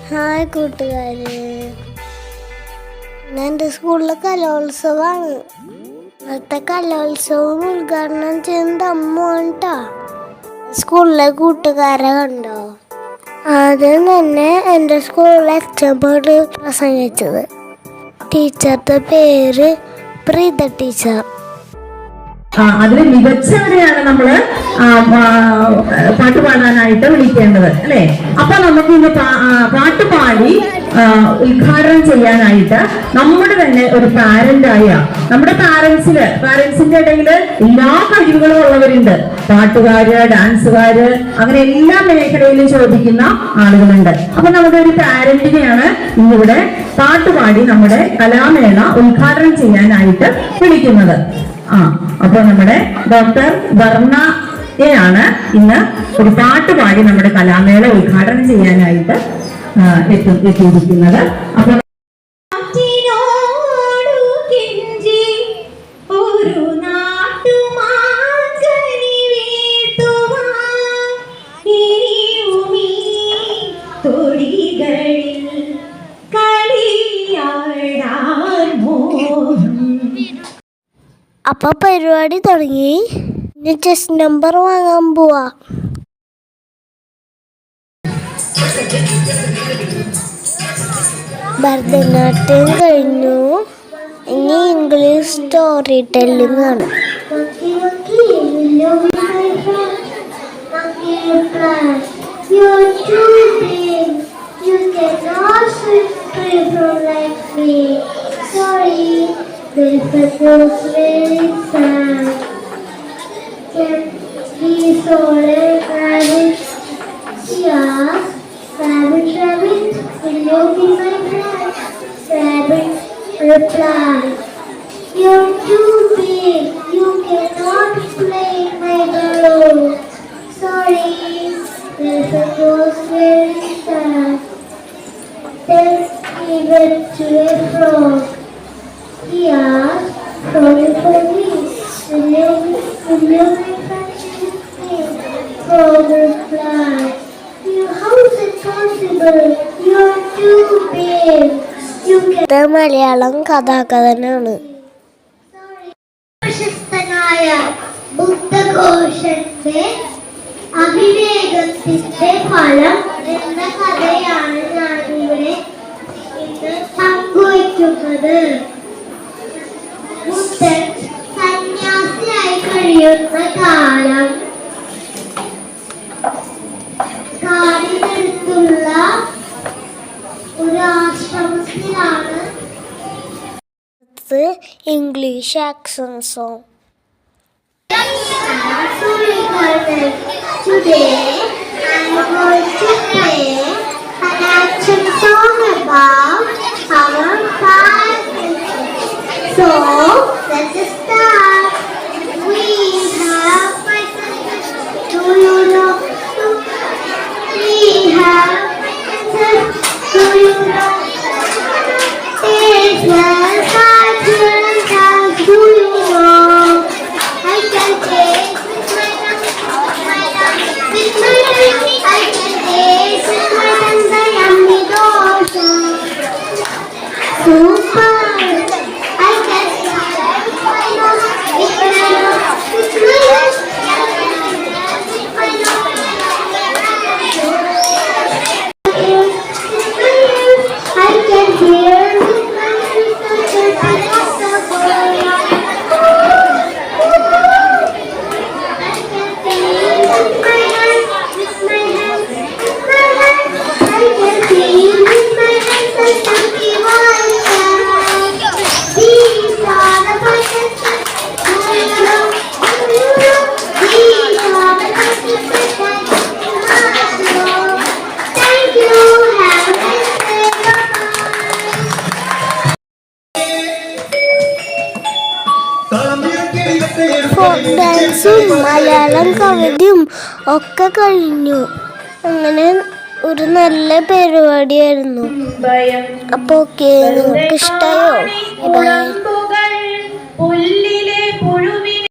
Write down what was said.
Hi കൂട്ടുകാരെ, എൻ്റെ സ്കൂളിലെ കലോത്സവമാണ്. അന്നത്തെ കലോത്സവം ഉദ്ഘാടനം ചെയ്യുന്നത് അമ്മയാണ് കേട്ടോ. സ്കൂളിലെ കൂട്ടുകാരെ കണ്ടോ? ആദ്യം തന്നെ എൻ്റെ സ്കൂളിലെ എക്സാമ്പിൾ പ്രസംഗിച്ചത്. ടീച്ചറുടെ പേര് പ്രീത ടീച്ചർ. അതിന് മികച്ചവരെയാണ് നമ്മള് പാട്ട് പാടാനായിട്ട് വിളിക്കേണ്ടത്, അല്ലെ? അപ്പൊ നമുക്ക് ഇന്ന് പാട്ട് പാടി ഉദ്ഘാടനം ചെയ്യാനായിട്ട് നമ്മുടെ തന്നെ ഒരു പാരന്റായ നമ്മുടെ പാരന്റ്സിന്റെ ഇടയിൽ എല്ലാ കഴിവുകളും ഉള്ളവരുണ്ട്. പാട്ടുകാര്, ഡാൻസുകാര്, അങ്ങനെ എല്ലാ മേഖലയിലും ചോദിക്കുന്ന ആളുകളുണ്ട്. അപ്പൊ നമ്മുടെ ഒരു പാരന്റിനെയാണ് ഇന്നിവിടെ പാട്ടുപാടി നമ്മുടെ കലാമേള ഉദ്ഘാടനം ചെയ്യാനായിട്ട് വിളിക്കുന്നത്. അപ്പൊ നമ്മുടെ ഡോക്ടർ വർണ്ണയാണ് ഇന്ന് ഒരു പാട്ട് പാടി നമ്മുടെ കലാമേള ഉദ്ഘാടനം ചെയ്യാനായിട്ട് എത്തിയിരിക്കുന്നത്. അപ്പൊ അപ്പൊ പരിപാടി തുടങ്ങി. ഇനി ചെസ് നമ്പർ വാങ്ങാൻ പോവാ. ഭരതനാട്യം കഴിഞ്ഞു. ഇനി ഇംഗ്ലീഷ് സ്റ്റോറി ടെല്ലിംഗ് ആണ്. The was very sad. He saw a rabbit. She asked, "Rabbit, rabbit, will you be my friend?" Rabbit replied, "You're too big. You cannot play my balloon." Sorry. The was very sad. Then he went to a frog. He asked, "Sorry for me, will you make friends with me?" Frog replied, "How is it possible? You are too big. You can..." Malayalam കഥാകഥനാണ്. പ്രശസ്തനായ ബുദ്ധഘോഷന്റെ അവിവേകത്തിന്റെ ഫലം എന്ന കഥയാണ് ഞാനിവിടെ ഇന്ന് പങ്കുവയ്ക്കുന്നത്. ബുദ്ധൻ സന്യാസിയായി കഴിയുന്ന കാലം കാടിനടുത്തുള്ള ഒരു ആശ്രമത്തിലാണ്. English action song. Today I am going to play an action song about our five senses. So let's start. We have five senses. Do you know? We have five senses. Do you know? Taste, smell, touch, hear, and touch. Do you know? I can taste with my tongue. With my tongue, I can taste with my tongue the yummy dosa. Super. I can smell with my nose. With my nose. With my nose. With my nose. I can hear with my ears. Folk ഡാൻസും മലയാളം കവിതയും ഒക്കെ കഴിഞ്ഞു. അങ്ങനെ ഒരു നല്ല പരിപാടിയായിരുന്നു. അപ്പൊ നിങ്ങൾക്ക് ഇഷ്ടമായോ? പുല്ലിലെ പുഴുവിനെ